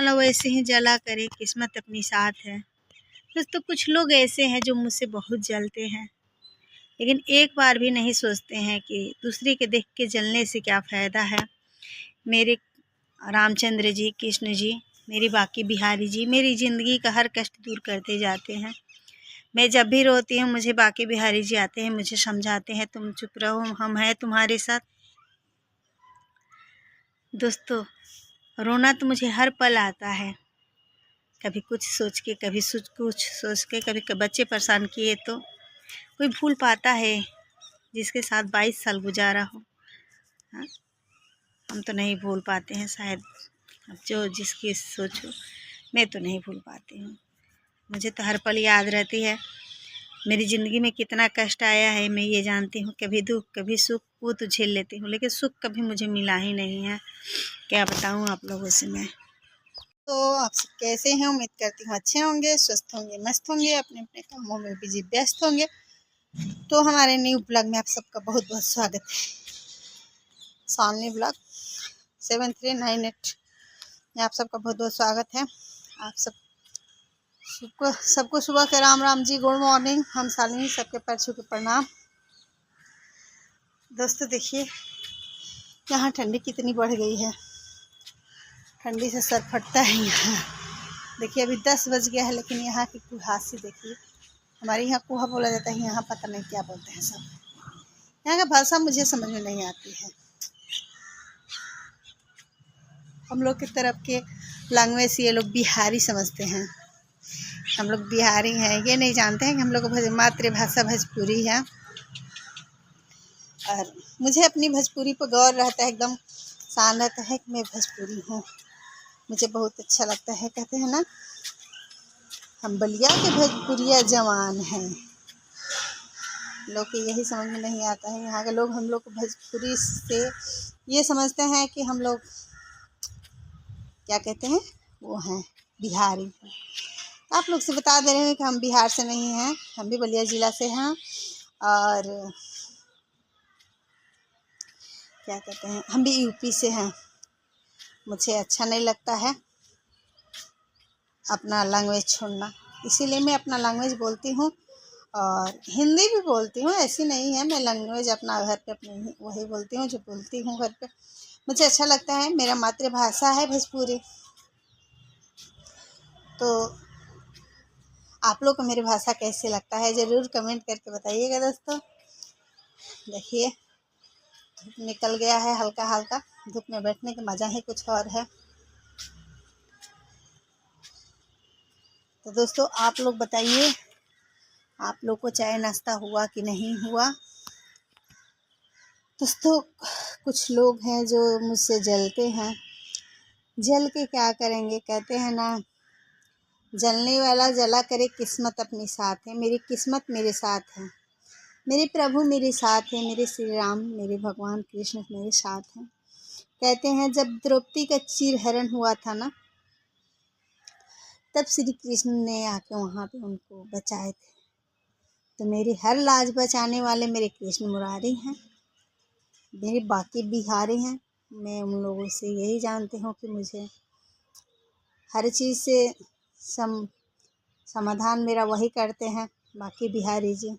माला वैसे ही जला करे, किस्मत अपनी साथ है। दोस्तों कुछ लोग ऐसे हैं जो मुझसे बहुत जलते हैं, लेकिन एक बार भी नहीं सोचते हैं कि दूसरे के देख के जलने से क्या फ़ायदा है। मेरे रामचंद्र जी, कृष्ण जी, मेरी बाकी बिहारी जी मेरी ज़िंदगी का हर कष्ट दूर करते जाते हैं। मैं जब भी रोती हूँ मुझे बाकी बिहारी जी आते हैं, मुझे समझाते हैं तुम चुप रहो, हम हैं तुम्हारे साथ। दोस्तों रोना तो मुझे हर पल आता है, कभी कुछ सोच के, कभी कुछ सोच के, कभी बच्चे परेशान किए तो। कोई भूल पाता है जिसके साथ 22 साल गुजारा हो? हाँ, हम तो नहीं भूल पाते हैं शायद। अब जो जिसकी सोचो, मैं तो नहीं भूल पाती हूँ। मुझे तो हर पल याद रहती है मेरी ज़िंदगी में कितना कष्ट आया है। मैं ये जानती हूँ कभी दुख कभी सुख वो तो झेल लेती हूँ, लेकिन सुख कभी मुझे मिला ही नहीं है। क्या बताऊँ आप लोगों से मैं। तो आप सब कैसे हैं? उम्मीद करती हूँ अच्छे होंगे, स्वस्थ होंगे, मस्त होंगे, अपने अपने कामों में बिजी व्यस्त होंगे। तो हमारे न्यू ब्लॉग में आप सबका बहुत बहुत स्वागत है। सालनी ब्लॉग 7398 में आप सबका बहुत बहुत स्वागत है। आप सबको सुबह के राम राम जी, गुड मॉर्निंग। हम सालनी सबके पैर छू के प्रणाम। दोस्तों देखिए यहाँ ठंडी कितनी बढ़ गई है, ठंडी से सर फटता है यहाँ। देखिए अभी 10 बज गया है, लेकिन यहाँ की कुहासी देखिए। हमारे यहाँ कुहा बोला जाता है, यहाँ पता नहीं क्या बोलते हैं सब। यहाँ का भाषा मुझे समझ में नहीं आती है। हम लोग की तरफ के लैंग्वेज ये लोग बिहारी समझते हैं। हम लोग बिहारी हैं, ये नहीं जानते हैं कि हम लोग मातृभाषा भोजपुरी है। और मुझे अपनी भोजपुरी पर गौर रहता है, एकदम शान रहता है कि मैं भोजपुरी हूँ। मुझे बहुत अच्छा लगता है। कहते हैं ना, हम बलिया के भोजपुरिया जवान हैं। लोग को यही समझ में नहीं आता है। यहाँ के लोग हम लोग को भोजपुरी से ये समझते हैं कि हम लोग क्या कहते हैं, वो हैं बिहारी। आप लोग से बता दे रहे हैं कि हम बिहार से नहीं हैं, हम भी बलिया ज़िला से हैं। और क्या कहते हैं, हम भी यूपी से हैं। मुझे अच्छा नहीं लगता है अपना लैंग्वेज छोड़ना, इसीलिए मैं अपना लैंग्वेज बोलती हूँ और हिंदी भी बोलती हूँ। ऐसी नहीं है, मैं लैंग्वेज अपना घर पे अपनी वही बोलती हूँ जो बोलती हूँ घर पे। मुझे अच्छा लगता है, मेरा मातृभाषा है भोजपुरी। तो आप लोग को मेरी भाषा कैसे लगता है ज़रूर कमेंट करके बताइएगा। दोस्तों देखिए धूप निकल गया है हल्का हल्का, धूप में बैठने का मज़ा ही कुछ और है। तो दोस्तों आप लोग बताइए, आप लोग को चाय नाश्ता हुआ कि नहीं हुआ? दोस्तों कुछ लोग हैं जो मुझसे जलते हैं, जल के क्या करेंगे। कहते हैं ना, जलने वाला जला करे, किस्मत अपनी साथ है। मेरी किस्मत मेरे साथ है, मेरे प्रभु मेरे साथ है, मेरे श्री राम मेरे भगवान कृष्ण मेरे साथ हैं। कहते हैं जब द्रौपदी का चीरहरण हुआ था ना, तब श्री कृष्ण ने आके वहाँ पे उनको बचाए थे। तो मेरी हर लाज बचाने वाले मेरे कृष्ण मुरारी हैं, मेरे बाकी बिहारी हैं। मैं उन लोगों से यही जानती हूँ कि मुझे हर चीज़ से समाधान मेरा वही करते हैं, बाकी बिहारी जी।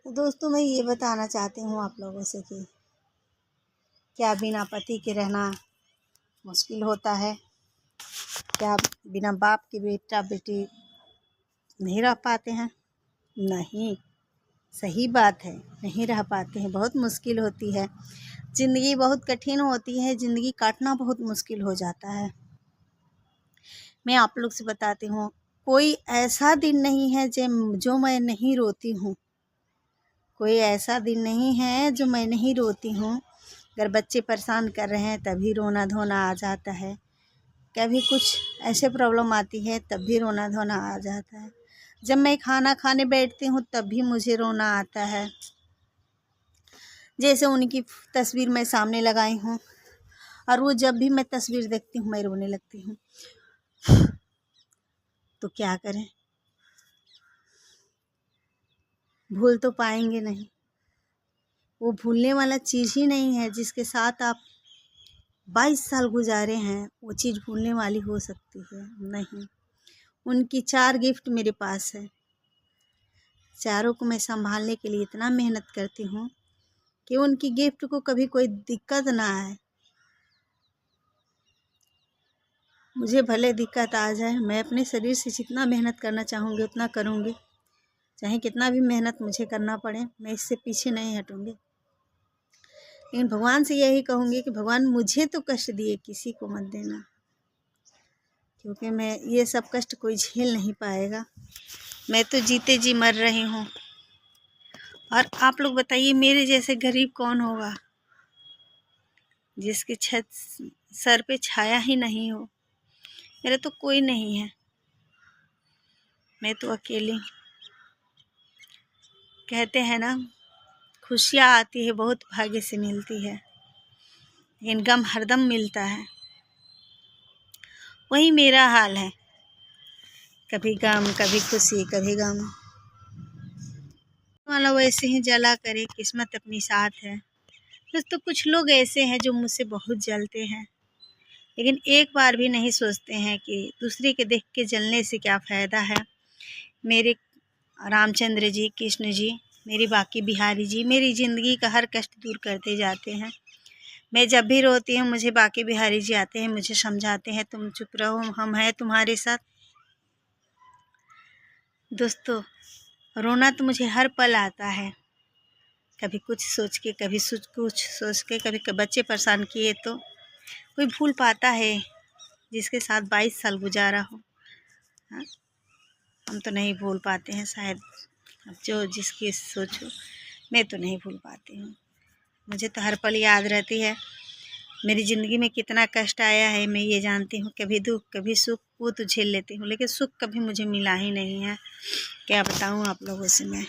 तो दोस्तों मैं ये बताना चाहती हूँ आप लोगों से कि क्या बिना पति के रहना मुश्किल होता है? क्या बिना बाप के बेटा बेटी नहीं रह पाते हैं? नहीं, सही बात है, नहीं रह पाते हैं। बहुत मुश्किल होती है, ज़िंदगी बहुत कठिन होती है, ज़िंदगी काटना बहुत मुश्किल हो जाता है। मैं आप लोग से बताती हूँ, कोई ऐसा दिन नहीं है जो मैं नहीं रोती हूँ। कोई ऐसा दिन नहीं है जो मैं नहीं रोती हूँ। अगर बच्चे परेशान कर रहे हैं तभी रोना धोना आ जाता है, कभी कुछ ऐसे प्रॉब्लम आती है तब भी रोना धोना आ जाता है। जब मैं खाना खाने बैठती हूँ तब भी मुझे रोना आता है। जैसे उनकी तस्वीर मैं सामने लगाई हूँ और वो जब भी मैं तस्वीर देखती हूँ मैं रोने लगती हूँ। तो क्या करें, भूल तो पाएंगे नहीं। वो भूलने वाला चीज़ ही नहीं है जिसके साथ आप 22 साल गुजारे हैं, वो चीज़ भूलने वाली हो सकती है? नहीं। उनकी 4 गिफ्ट मेरे पास है, चारों को मैं संभालने के लिए इतना मेहनत करती हूँ कि उनकी गिफ्ट को कभी कोई दिक्कत ना आए। मुझे भले दिक्कत आ जाए, मैं अपने शरीर से जितना मेहनत करना चाहूँगी उतना करूँगी, चाहे कितना भी मेहनत मुझे करना पड़े, मैं इससे पीछे नहीं हटूँगी। लेकिन भगवान से यही कहूँगी कि भगवान मुझे तो कष्ट दिए, किसी को मत देना, क्योंकि मैं ये सब कष्ट कोई झेल नहीं पाएगा। मैं तो जीते जी मर रही हूँ। और आप लोग बताइए, मेरे जैसे गरीब कौन होगा जिसकी छत सर पे छाया ही नहीं हो? मेरा तो कोई नहीं है, मैं तो अकेली। कहते हैं ना, खुशियाँ आती है बहुत भाग्य से मिलती है, लेकिन गम हरदम मिलता है। वही मेरा हाल है, कभी गम कभी खुशी कभी गम। वाला वैसे ही जला करे, किस्मत अपनी साथ है। दोस्तों, कुछ लोग ऐसे हैं जो मुझसे बहुत जलते हैं, लेकिन एक बार भी नहीं सोचते हैं कि दूसरे के देख के जलने से क्या फ़ायदा है। मेरे रामचंद्र जी, कृष्ण जी, मेरी बाकी बिहारी जी मेरी ज़िंदगी का हर कष्ट दूर करते जाते हैं। मैं जब भी रोती हूँ, मुझे बाकी बिहारी जी आते हैं, मुझे समझाते हैं, तुम चुप रहो, हम हैं तुम्हारे साथ। दोस्तों, रोना तो मुझे हर पल आता है, कभी कुछ सोच के, कभी कुछ सोच के, कभी बच्चे परेशान किए तो। कोई भूल पाता है जिसके साथ 22 साल गुजारा हो? हाँ, हम तो नहीं भूल पाते हैं शायद। अब जो जिसकी सोचो, मैं तो नहीं भूल पाती हूँ। मुझे तो हर पल याद रहती है, मेरी ज़िंदगी में कितना कष्ट आया है मैं ये जानती हूँ। कभी दुख कभी सुख वो तो झेल लेती हूँ, लेकिन सुख कभी मुझे मिला ही नहीं है। क्या बताऊँ आप लोगों से मैं।